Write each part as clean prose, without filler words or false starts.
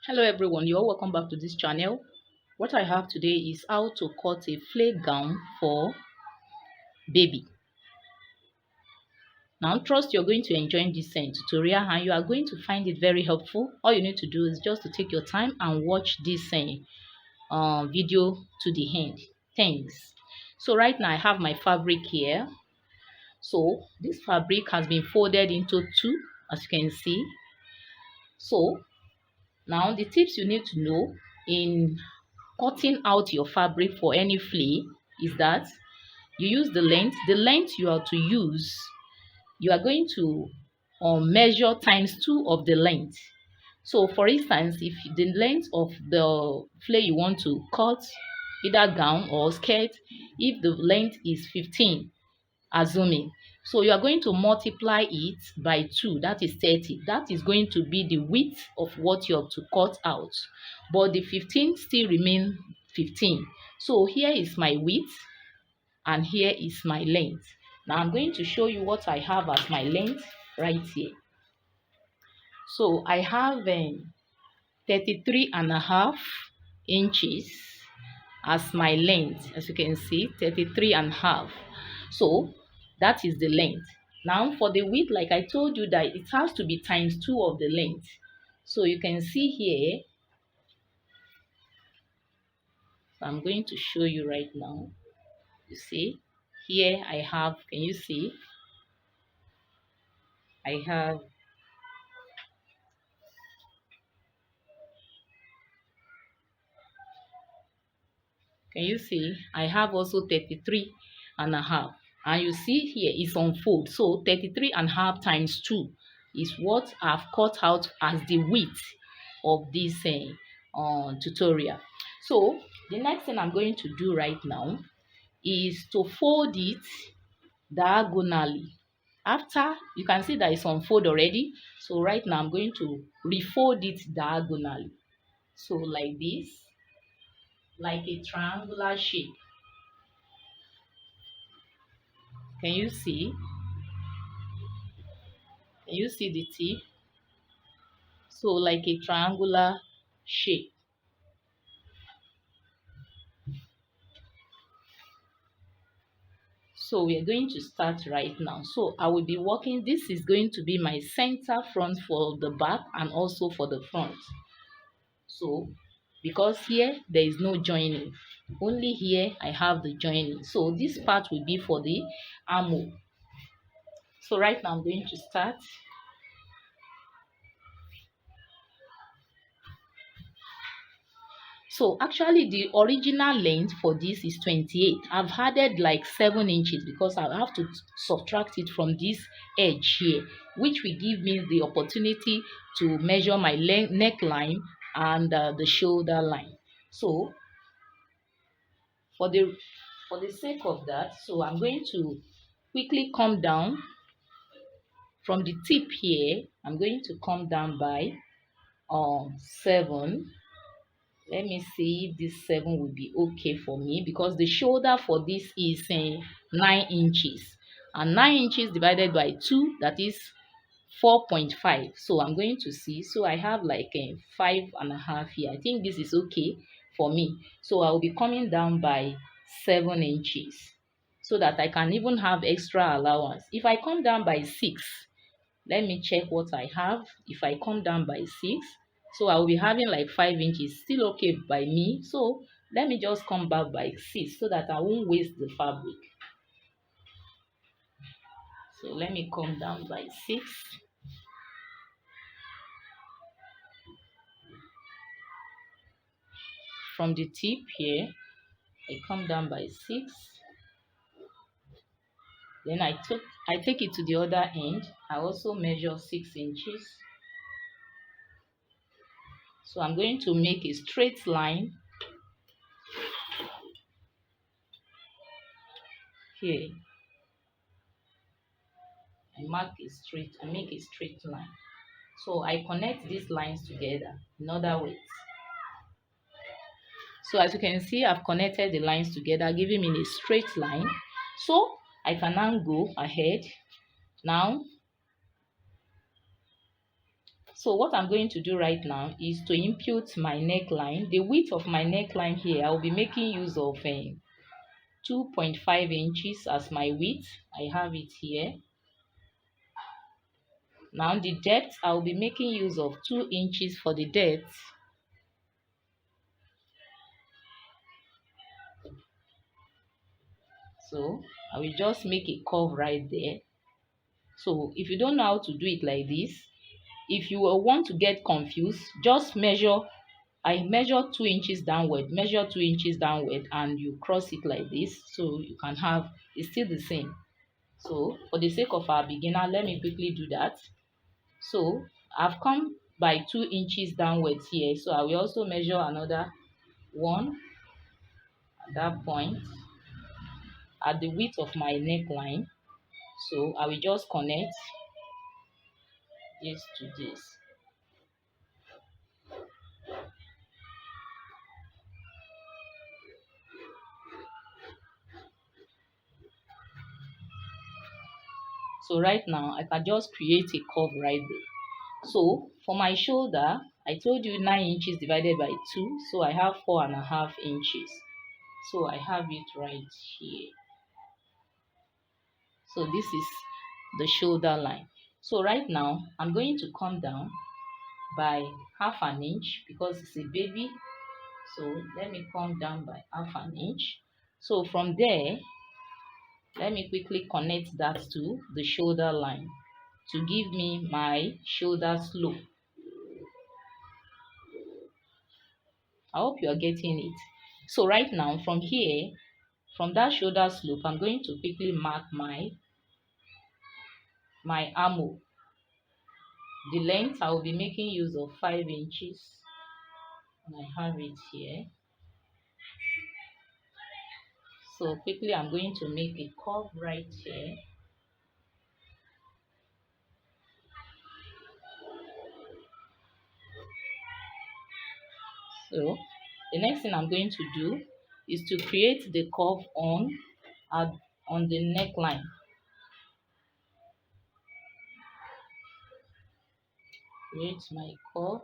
Hello everyone, you're welcome back to this channel. What I have today is how to cut a flare gown for baby. Now trust you're going to enjoy this tutorial and you are going to find it very helpful. All you need to do is just to take your time and watch this video to the end. Thanks. So right now I have my fabric here. So this fabric has been folded into two, as you can see. So now the tips you need to know in cutting out your fabric for any flea is that you use the length you are to use. You are going to measure times 2 of the length. So for instance, if the length of the flea you want to cut, either gown or skirt, if the length is 15, assuming, so you are going to multiply it by 2, that is 30. That is going to be the width of what you have to cut out, but the 15 still remain 15. So here is my width and here is my length. Now I'm going to show you what I have as my length right here. So I have 33.5 inches as my length. As you can see, 33.5. So that is the length. Now for the width, like I told you, that it has to be times 2 of the length. So you can see here, I'm going to show you right now. You see here I have, can you see, I have can you see I have also 33.5, and you see here it's on fold. So 33.5 times 2 is what I've cut out as the width of this tutorial. So the next thing I'm going to do right now is to fold it diagonally. After, you can see that it's on fold already, so right now I'm going to refold it diagonally, so like this, like a triangular shape. Can you see? Can you see the tip? So like a triangular shape. So we are going to start right now. So I will be working, this is going to be my center front for the back and also for the front. So because here there is no joining, only here I have the joining. So this part will be for the armhole. So right now I'm going to start. So actually the original length for this is 28. I've added like 7 inches because I have to subtract it from this edge here, which will give me the opportunity to measure my neckline and the shoulder line. So for the sake of that, so I'm going to quickly come down from the tip here. I'm going to come down by 7. Let me see if this 7 will be okay for me, because the shoulder for this is 9 inches, and 9 inches divided by 2, that is 4.5. So I'm going to see, so I have like 5.5 here. I think this is okay for me. So I will be coming down by 7 inches so that I can even have extra allowance. If I come down by 6, let me check what I have. If I come down by 6, so I will be having like 5 inches, still okay by me. So let me just come back by 6 so that I won't waste the fabric. So let me come down by 6. From the tip here, I come down by 6. Then I take it to the other end. I also measure 6 inches. So I'm going to make a straight line here. I make a straight line. So I connect these lines together, in other words. So as you can see, I've connected the lines together, giving me a straight line. So I can now go ahead. Now So what I'm going to do right now is to impute my neckline. The width of my neckline here, I'll be making use of 2.5 inches as my width. I have it here. Now the depth, I'll be making use of 2 inches for the depth. So I will just make a curve right there. So if you don't know how to do it like this, if you want to get confused, just measure. I measure 2 inches downward, measure 2 inches downward, and you cross it like this, so you can have, it's still the same. So for the sake of our beginner, let me quickly do that. So I've come by 2 inches downwards here, so I will also measure another one at that point at the width of my neckline. So I will just connect this to this. So right now I can just create a curve right there. So for my shoulder, I told you 9 inches divided by 2, so I have 4.5 inches. So I have it right here. So this is the shoulder line. So right now I'm going to come down by half an inch because it's a baby. So let me come down by half an inch. So from there, let me quickly connect that to the shoulder line to give me my shoulder slope. I hope you are getting it. So right now from here, from that shoulder slope, I'm going to quickly mark my armhole. The length, I will be making use of 5 inches. And I have it here. So quickly I'm going to make a curve right here. So the next thing I'm going to do is to create the curve on the neckline. Create my curve.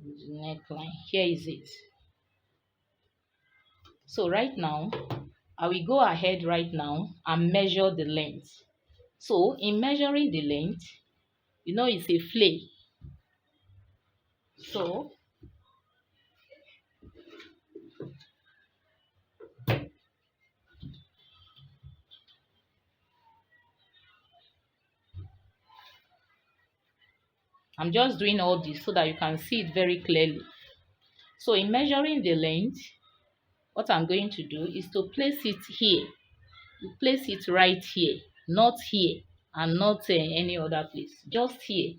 The neckline. Here is it. So right now, I will go ahead right now and measure the length. So in measuring the length, you know it's a flay. So I'm just doing all this so that you can see it very clearly. So in measuring the length, what I'm going to do is to place it here. You place it right here, not here, and not any other place. Just here,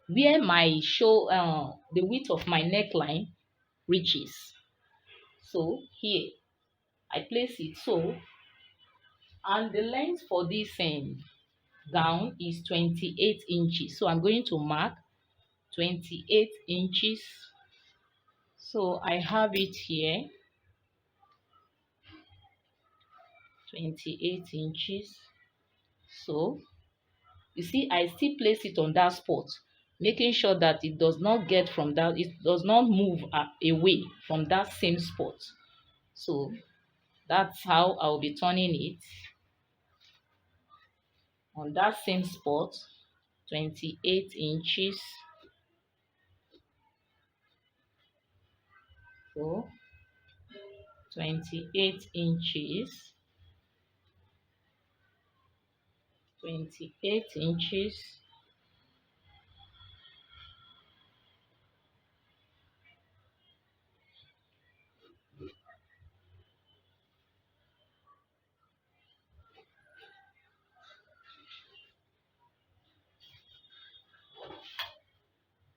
where my the width of my neckline reaches. So here, I place it so, and the length for this gown is 28 inches. So I'm going to mark 28 inches. So I have it here, 28 inches. So you see, I still place it on that spot, making sure that it does not get from that, it does not move away from that same spot. So that's how I'll be turning it on that same spot, 28 inches. So 28 inches, 28 inches.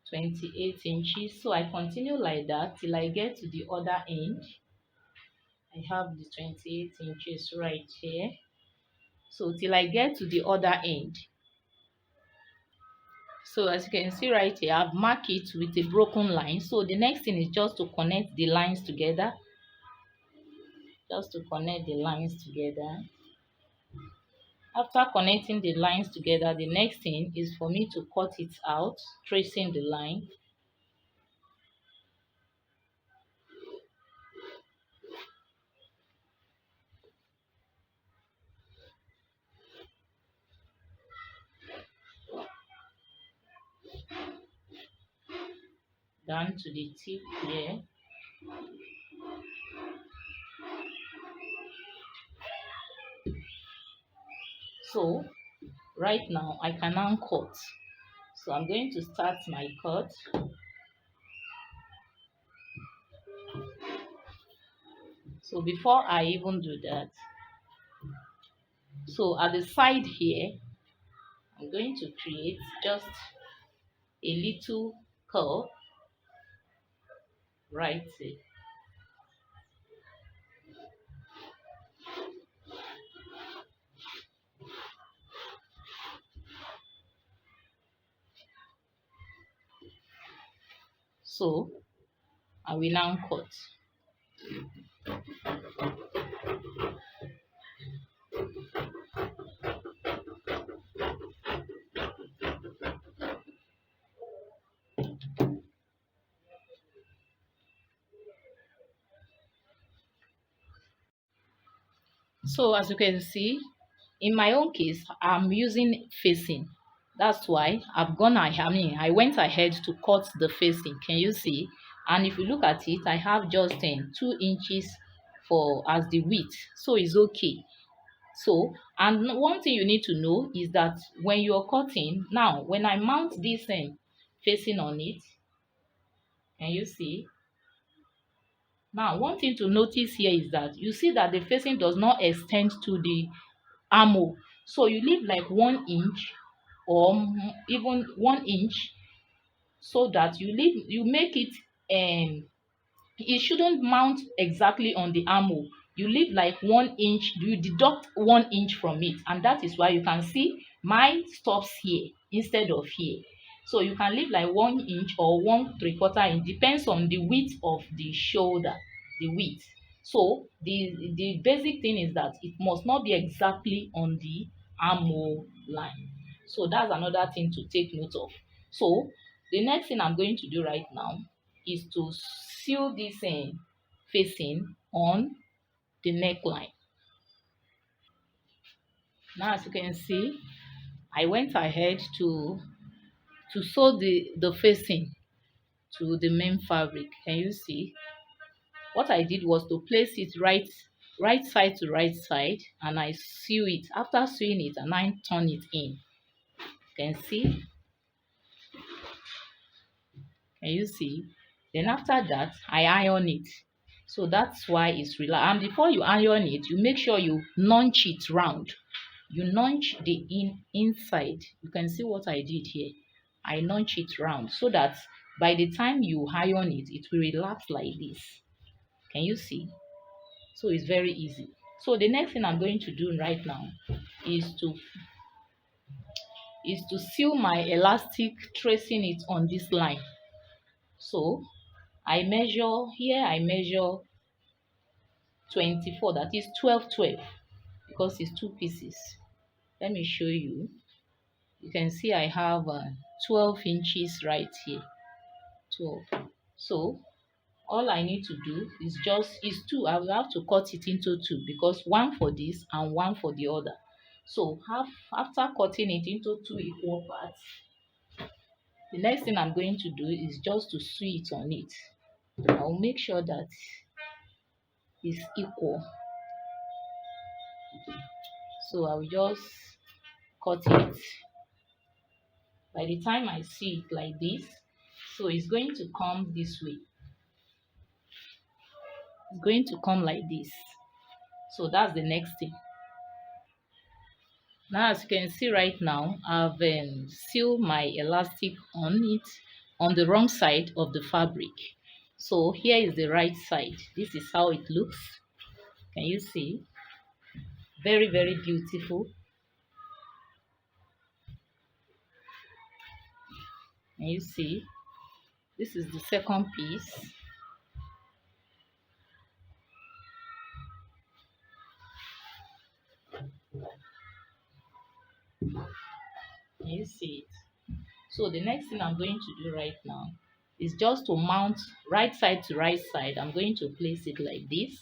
28 inches. So I continue like that till I get to the other end. I have the 28 inches right here. So till I get to the other end. So as you can see right here, I've marked it with a broken line. So the next thing is just to connect the lines together. Just to connect the lines together. After connecting the lines together, the next thing is for me to cut it out, tracing the line. Down to the tip here. So right now I can now cut. So I'm going to start my cut. So before I even do that, so at the side here, I'm going to create just a little curve right here. So I will now cut. So as you can see, in my own case, I'm using facing. That's why I went ahead to cut the facing. Can you see? And if you look at it, I have just 2 inches for as the width. So it's okay. So, and one thing you need to know is that when you're cutting, now when I mount this facing on it, can you see? Now, one thing to notice here is that you see that the facing does not extend to the armhole. So you leave like 1 inch or even 1 inch, so that you make it it shouldn't mount exactly on the armhole. You leave like 1 inch, you deduct 1 inch from it, and that is why you can see mine stops here instead of here. So you can leave like 1 inch or 1 3/4 inch, depends on the width of the shoulder, the width. So the basic thing is that it must not be exactly on the armhole line. So that's another thing to take note of. So the next thing I'm going to do right now is to sew this facing on the neckline. Now as you can see, I went ahead to sew the facing to the main fabric. Can you see? What I did was to place it right side to right side, and I sew it. After sewing it, and I turn it in. Can see? Can you see? Then after that, I iron it. So that's why it's relaxed. And before you iron it, you make sure you notch it round. You notch the inside. You can see what I did here. I notch it round so that by the time you iron it, it will relax like this. Can you see? So it's very easy. So the next thing I'm going to do right now is to sew my elastic, tracing it on this line. So I measure 24, that is 12 because it's 2 pieces. Let me show you. You can see I have 12 inches right here. 12. So all I need to do is two. I will have to cut it into two because one for this and one for the other. So after cutting it into two equal parts, the next thing I'm going to do is just to sew it on it. I'll make sure that it's equal. So I will just cut it. By the time I see it like this, so it's going to come this way. It's going to come like this. So that's the next thing. Now as you can see right now, I've sealed my elastic on it, on the wrong side of the fabric. So here is the right side. This is how it looks. Can you see? Very, very beautiful. Can you see? This is the second piece. Can you see it? So the next thing I'm going to do right now is just to mount right side to right side. I'm going to place it like this.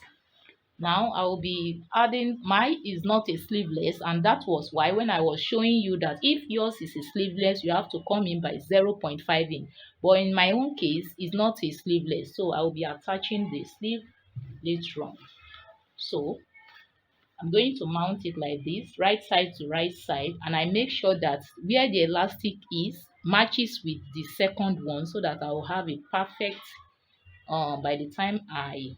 Now I will be adding, my is not a sleeveless, and that was why when I was showing you that if yours is a sleeveless, you have to come in by 0.5 in. But in my own case, it's not a sleeveless, so I will be attaching the sleeve later on. So I'm going to mount it like this, right side to right side, and I make sure that where the elastic is matches with the second one, so that I will have a perfect by the time I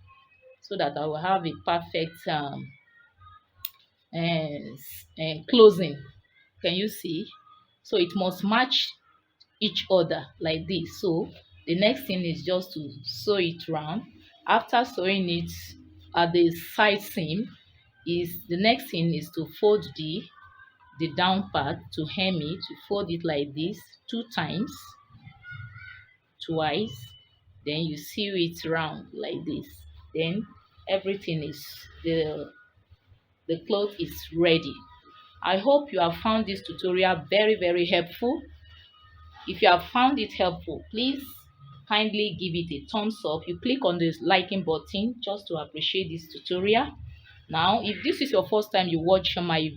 so that I will have a perfect closing. Can you see? So it must match each other like this. So the next thing is just to sew it round. After sewing it at the side seam, is the next thing is to fold the down part, to hem it, to fold it like this 2 times, twice, then you sew it round like this. Then everything is the cloth is ready. I hope you have found this tutorial very helpful. If you have found it helpful, please kindly give it a thumbs up. You click on the liking button just to appreciate this tutorial. Now, if this is your first time you watch my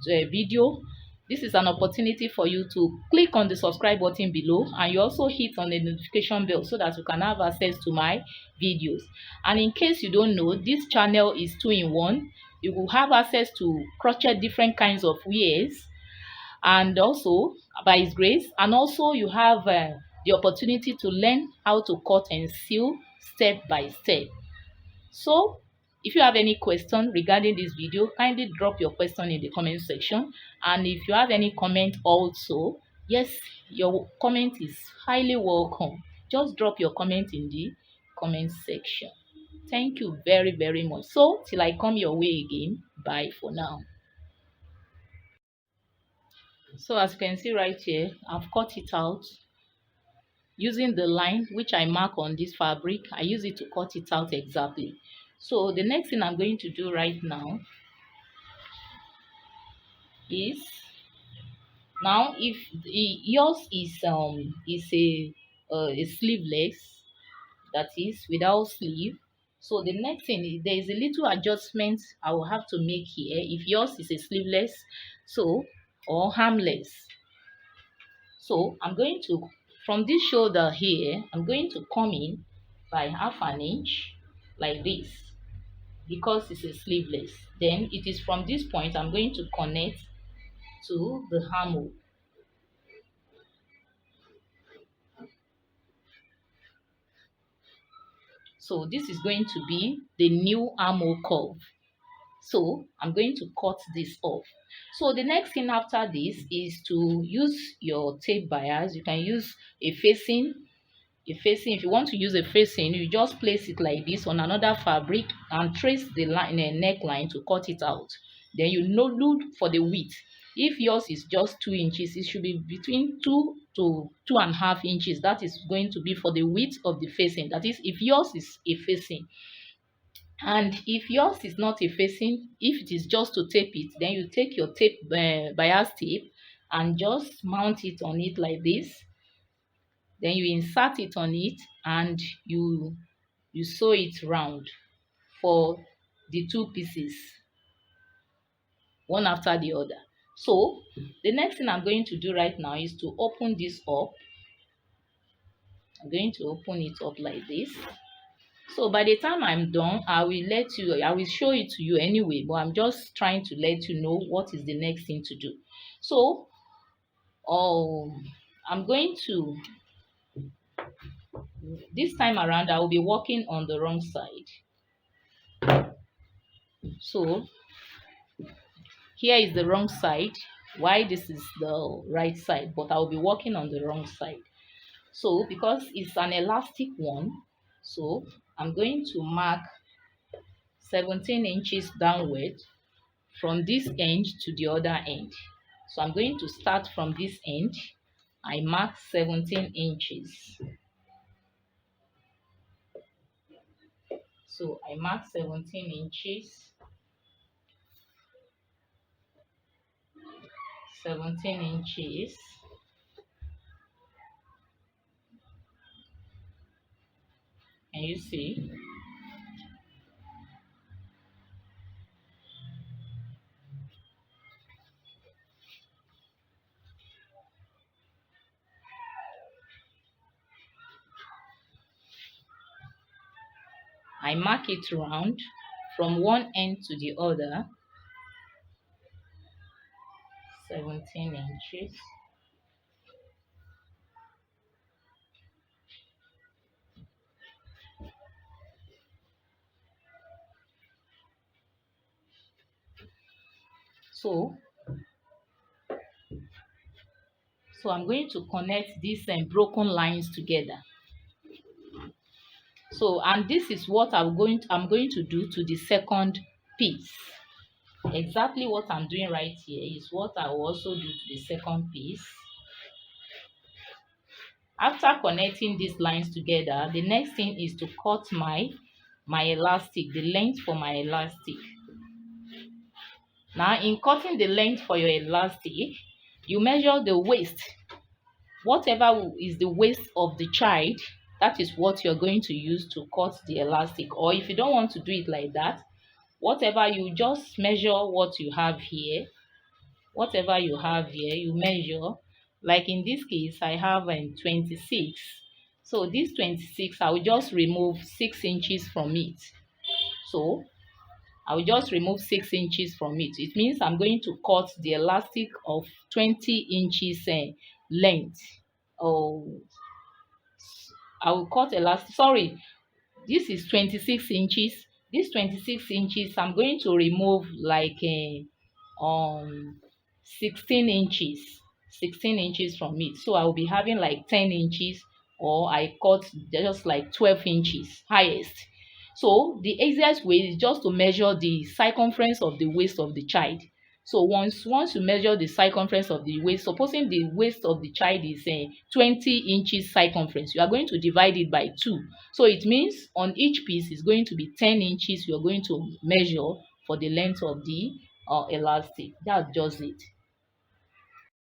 video, this is an opportunity for you to click on the subscribe button below, and you also hit on the notification bell so that you can have access to my videos. And in case you don't know, this channel is 2-in-1. You will have access to crochet different kinds of wares, and also by his grace, and also you have the opportunity to learn how to cut and sew step by step. So if you have any question regarding this video, kindly drop your question in the comment section. And if you have any comment also, yes, your comment is highly welcome. Just drop your comment in the comment section. Thank you very much. So till I come your way again, bye for now. So as you can see right here, I've cut it out using the line which I mark on this fabric. I use it to cut it out exactly. So the next thing I'm going to do right now is, now if yours is a sleeveless, that is without sleeve, so the next thing is there is a little adjustment I will have to make here. If yours is a sleeveless, so, or armless, so I'm going to, from this shoulder here, I'm going to come in by 1/2 inch like this, because it's a sleeveless. Then it is from this point I'm going to connect to the armhole. So this is going to be the new armhole curve. So I'm going to cut this off. So the next thing after this is to use your tape bias. You can use a facing. If you want to use a facing, you just place it like this on another fabric and trace the line, a neckline, to cut it out. Then you know, look for the width. If yours is just 2 inches, it should be between 2 to 2.5 inches. That is going to be for the width of the facing. That is, if yours is a facing. And if yours is not a facing, if it is just to tape it, then you take your tape bias tape and just mount it on it like this. Then you insert it on it and you sew it round for the 2 pieces, one after the other. So the next thing I'm going to do right now is to open this up. I'm going to open it up like this. So by the time I'm done, I will show it to you anyway, but I'm just trying to let you know what is the next thing to do. So I'm going to, this time around I will be working on the wrong side. So here is the wrong side, why this is the right side, but I'll be working on the wrong side. So because it's an elastic one, so I'm going to mark 17 inches downward from this end to the other end. So I'm going to start from this end. I mark 17 inches. So I mark 17 inches. 17 inches. Can you see? I mark it round from one end to the other, 17 inches. So, I'm going to connect these broken lines together. So, and this is what I'm going to do to the second piece. Exactly what I'm doing right here is what I will also do to the second piece. After connecting these lines together, the next thing is to cut my elastic, the length for my elastic. Now, in cutting the length for your elastic, you measure the waist. Whatever is the waist of the child, that is what you're going to use to cut the elastic. Or if you don't want to do it like that, whatever, you just measure what you have here. Whatever you have here, you measure. Like in this case, I have 26. So this 26, I will just remove 6 inches from it. So I will just remove 6 inches from it. It means I'm going to cut the elastic of 20 inches length. Oh, I will cut elastic. Sorry, this is 26 inches. This 26 inches, I'm going to remove like a 16 inches. 16 inches from it. So I will be having like 10 inches, or I cut just like 12 inches highest. So the easiest way is just to measure the circumference of the waist of the child. So once you measure the circumference of the waist, supposing the waist of the child is 20 inches circumference, you are going to divide it by 2. So it means on each piece is going to be 10 inches you are going to measure for the length of the elastic. That's just it.